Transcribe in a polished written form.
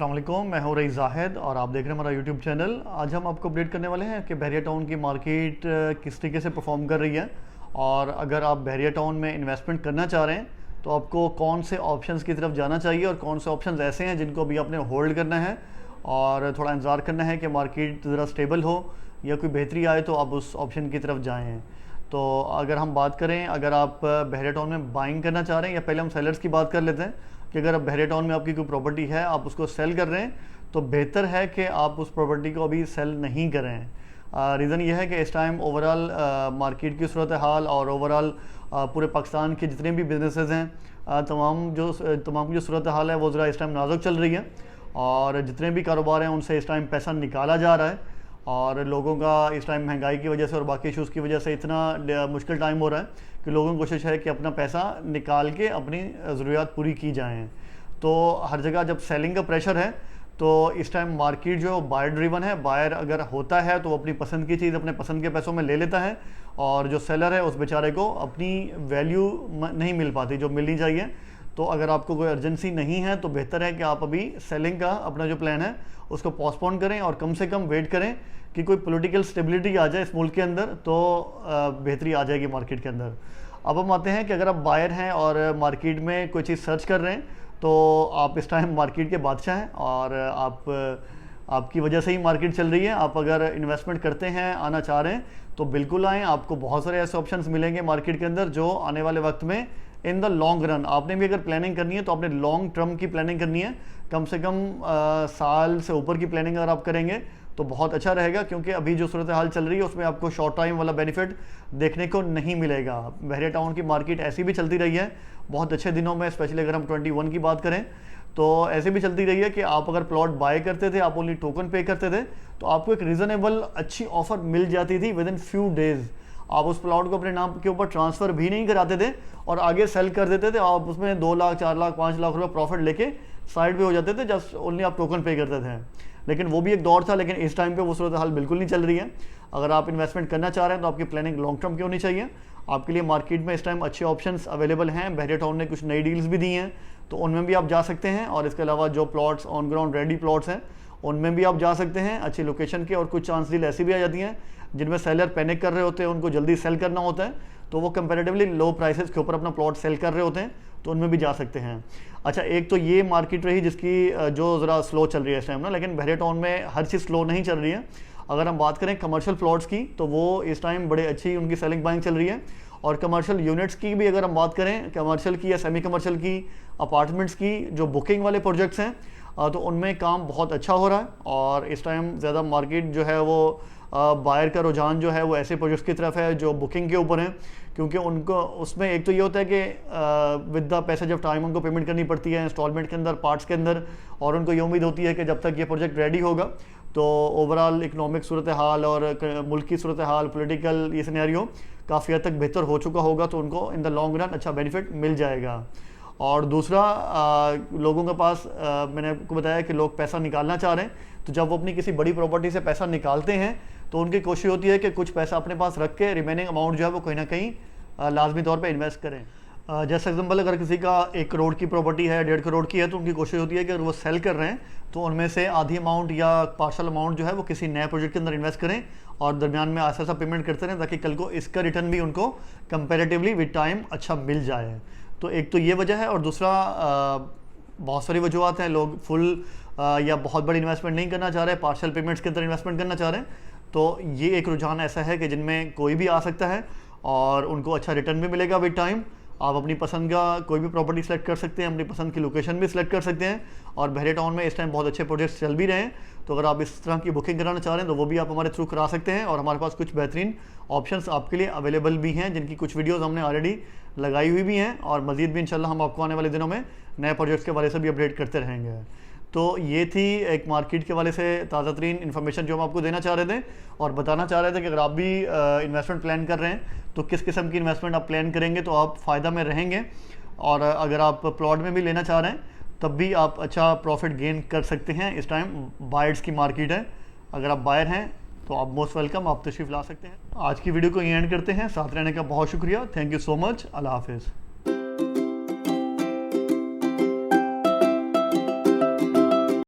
अस्सलाम वालेकुम, मैं हूं रईस ज़ाहिद और आप देख रहे हैं हमारा यूट्यूब चैनल। आज हम आपको अपडेट करने वाले हैं कि बहरिया टाउन की मार्केट किस तरीके से परफॉर्म कर रही है, और अगर आप बहरिया टाउन में इन्वेस्टमेंट करना चाह रहे हैं तो आपको कौन से ऑप्शंस की तरफ जाना चाहिए और कौन से ऑप्शंस ऐसे हैं जिनको अभी आपने होल्ड करना है और थोड़ा इंतज़ार करना है कि मार्केट ज़रा स्टेबल हो या कोई बेहतरी आए तो आप उस ऑप्शन की तरफ जाएँ। तो अगर हम बात करें, अगर आप बहरिया टाउन में बाइंग करना चाह रहे हैं, या पहले हम सेलर्स की बात कर लेते हैं कि अगर अब बहरिया टाउन में आपकी कोई प्रॉपर्टी है, आप उसको सेल कर रहे हैं, तो बेहतर है कि आप उस प्रॉपर्टी को अभी सेल नहीं करें। रीज़न ये है कि इस टाइम ओवरऑल मार्केट की सूरत हाल और ओवरऑल पूरे पाकिस्तान के जितने भी बिजनेसेस हैं, तमाम की जो सूरत हाल है वो ज़रा इस टाइम नाजुक चल रही है, और जितने भी कारोबार हैं उनसे इस टाइम पैसा निकाला जा रहा है, और लोगों का इस टाइम महंगाई की वजह से और बाकी इशूज़ की वजह से इतना मुश्किल टाइम हो रहा है कि लोगों की कोशिश है कि अपना पैसा निकाल के अपनी ज़रूरियात पूरी की जाएँ। तो हर जगह जब सेलिंग का प्रेशर है तो इस टाइम मार्केट जो बायर ड्रिवन है, बायर अगर होता है तो वो अपनी पसंद की चीज़ अपने पसंद के पैसों में ले लेता है, और जो सेलर है उस बेचारे को अपनी वैल्यू नहीं मिल पाती जो मिलनी चाहिए। तो अगर आपको कोई अर्जेंसी नहीं है तो बेहतर है कि आप अभी सेलिंग का अपना जो प्लान है उसको पोस्टपोन करें, और कम से कम वेट करें कि कोई पॉलिटिकल स्टेबिलिटी आ जाए इस मुल्क के अंदर, तो बेहतरी आ जाएगी मार्केट के अंदर। अब हम आते हैं कि अगर आप बायर हैं और मार्केट में कोई चीज़ सर्च कर रहे हैं, तो आप इस टाइम मार्केट के बादशाह हैं और आपकी वजह से ही मार्केट चल रही है। आप अगर इन्वेस्टमेंट करते हैं, आना चाह रहे हैं, तो बिल्कुल आएँ। आपको बहुत सारे ऐसे ऑप्शंस मिलेंगे मार्केट के अंदर जो आने वाले वक्त में इन द लॉन्ग रन, आपने भी अगर प्लानिंग करनी है तो आपने लॉन्ग टर्म की प्लानिंग करनी है, कम से कम साल से ऊपर की प्लानिंग अगर आप करेंगे तो बहुत अच्छा रहेगा, क्योंकि अभी जो सूरत हाल चल रही है उसमें आपको शॉर्ट टाइम वाला बेनिफिट देखने को नहीं मिलेगा। बहरिया टाउन की मार्केट ऐसी भी चलती रही है बहुत अच्छे दिनों में, स्पेशली अगर हम 21 की बात करें तो ऐसे भी चलती रही है कि आप अगर प्लॉट बाय करते थे, आप ओनली टोकन पे करते थे, तो आपको एक रीज़नेबल अच्छी ऑफर मिल जाती थी विद इन फ्यू डेज़। आप उस प्लॉट को अपने नाम के ऊपर ट्रांसफ़र भी नहीं कराते थे और आगे सेल कर देते थे। आप उसमें 2 लाख 4 लाख 5 लाख रुपये प्रॉफिट लेके साइड पे हो जाते थे, जस्ट ओनली आप टोकन पे करते थे। लेकिन वो भी एक दौर था, लेकिन इस टाइम पे वो सूरत हाल बिल्कुल नहीं चल रही है। अगर आप इन्वेस्टमेंट करना चाह रहे हैं तो आपकी प्लानिंग लॉन्ग टर्म की होनी चाहिए। आपके लिए मार्केट में इस टाइम अच्छे ऑप्शंस अवेलेबल हैं। बहरिया टाउन ने कुछ नई डील्स भी दी हैं, तो उनमें भी आप जा सकते हैं, और इसके अलावा जो plots on ground ready plots हैं उनमें भी आप जा सकते हैं अच्छी लोकेशन के। और कुछ चांस डील ऐसी भी आ जाती हैं जिनमें सेलर पैनिक कर रहे होते हैं, उनको जल्दी सेल करना होता है, तो वो कंपैरेटिवली लो प्राइसेस के ऊपर अपना प्लॉट सेल कर रहे होते हैं, तो उनमें भी जा सकते हैं। अच्छा, एक तो ये मार्केट रही जिसकी जो ज़रा स्लो चल रही है इस टाइम ना, लेकिन बहरिया टाउन में हर चीज़ स्लो नहीं चल रही है। अगर हम बात करें कमर्शियल प्लॉट्स की, तो वो इस टाइम बड़े अच्छी उनकी सेलिंग बाइंग चल रही है, और कमर्शियल यूनिट्स की भी अगर हम बात करें, कमर्शियल की या सेमी कमर्शियल की, अपार्टमेंट्स की जो बुकिंग वाले प्रोजेक्ट्स हैं, तो उनमें काम बहुत अच्छा हो रहा है। और इस टाइम ज़्यादा मार्केट जो है वो बायर का रुझान जो है वो ऐसे प्रोजेक्ट्स की तरफ है जो बुकिंग के ऊपर हैं, क्योंकि उनको उसमें एक तो ये होता है कि with the passage of time उनको पेमेंट करनी पड़ती है इंस्टॉलमेंट के अंदर, पार्ट्स के अंदर, और उनको ये उम्मीद होती है कि जब तक ये प्रोजेक्ट रेडी होगा तो ओवरऑल इकनॉमिक सूरत हाल और मुल्क की सूरत हाल, पोलिटिकल ये सिनेरियो काफ़ी हद तक बेहतर हो चुका होगा, तो उनको इन द लॉन्ग रन अच्छा बेनिफिट मिल जाएगा। और दूसरा, लोगों के पास मैंने आपको बताया कि लोग पैसा निकालना चाह रहे हैं, तो जब वो अपनी किसी बड़ी प्रॉपर्टी से पैसा निकालते हैं तो उनकी कोशिश होती है कि कुछ पैसा अपने पास रख के रिमेनिंग अमाउंट जो है वो कहीं ना कहीं लाजमी तौर पे इन्वेस्ट करें। जैसे एग्जांपल, अगर किसी का 1 करोड़ की प्रॉपर्टी है, 1.5 करोड़ की है, तो उनकी कोशिश होती है कि अगर वो सेल कर रहे हैं तो उनमें से आधी अमाउंट या पार्शल अमाउंट जो है वो किसी नए प्रोजेक्ट के अंदर इन्वेस्ट करें, और दरमियान में ऐसा पेमेंट करते रहें, ताकि कल को इसका रिटर्न भी उनको कंपेरेटिवली विद टाइम अच्छा मिल जाए। तो एक तो ये वजह है, और दूसरा बहुत सारी वजूहत हैं। लोग फुल या बहुत बड़ी इन्वेस्टमेंट नहीं करना चाह रहे, पार्शल पेमेंट्स के अंदर इन्वेस्टमेंट करना चाह रहे हैं, तो ये एक रुझान ऐसा है कि जिनमें कोई भी आ सकता है और उनको अच्छा रिटर्न भी मिलेगा विद टाइम। आप अपनी पसंद का कोई भी प्रॉपर्टी सेलेक्ट कर सकते हैं, अपनी पसंद की लोकेशन भी सिलेक्ट कर सकते हैं, और बहरिया टाउन में इस टाइम बहुत अच्छे प्रोजेक्ट्स चल भी रहे हैं। तो अगर आप इस तरह की बुकिंग कराना चाह रहे हैं तो वो भी आप हमारे थ्रू करा सकते हैं, और हमारे पास कुछ बेहतरीन ऑप्शंस आपके लिए अवेलेबल भी हैं, जिनकी कुछ वीडियोज़ हमने ऑलरेडी लगाई हुई भी हैं, और मज़ीद भी इंशाल्लाह हम आपको आने वाले दिनों में नए प्रोजेक्ट्स के हवाले से भी अपडेट करते रहेंगे। तो ये थी एक मार्केट के हवाले से ताज़ा तरीन इन्फॉर्मेशन जो हम आपको देना चाह रहे थे, और बताना चाह रहे थे कि अगर आप भी इन्वेस्टमेंट प्लान कर रहे हैं तो किस किस्म की इन्वेस्टमेंट आप प्लान करेंगे तो आप फ़ायदा में रहेंगे, और अगर आप प्लॉट में भी लेना चाह रहे हैं तब भी आप अच्छा प्रॉफिट गेन कर सकते हैं। इस टाइम बायर्स की मार्केट है, अगर आप बायर हैं तो आप मोस्ट वेलकम, आप तशरीफ़ ला सकते हैं। आज की वीडियो को यहीं एंड करते हैं। साथ रहने का बहुत शुक्रिया। Thank you so much. अल्लाह हाफिज़।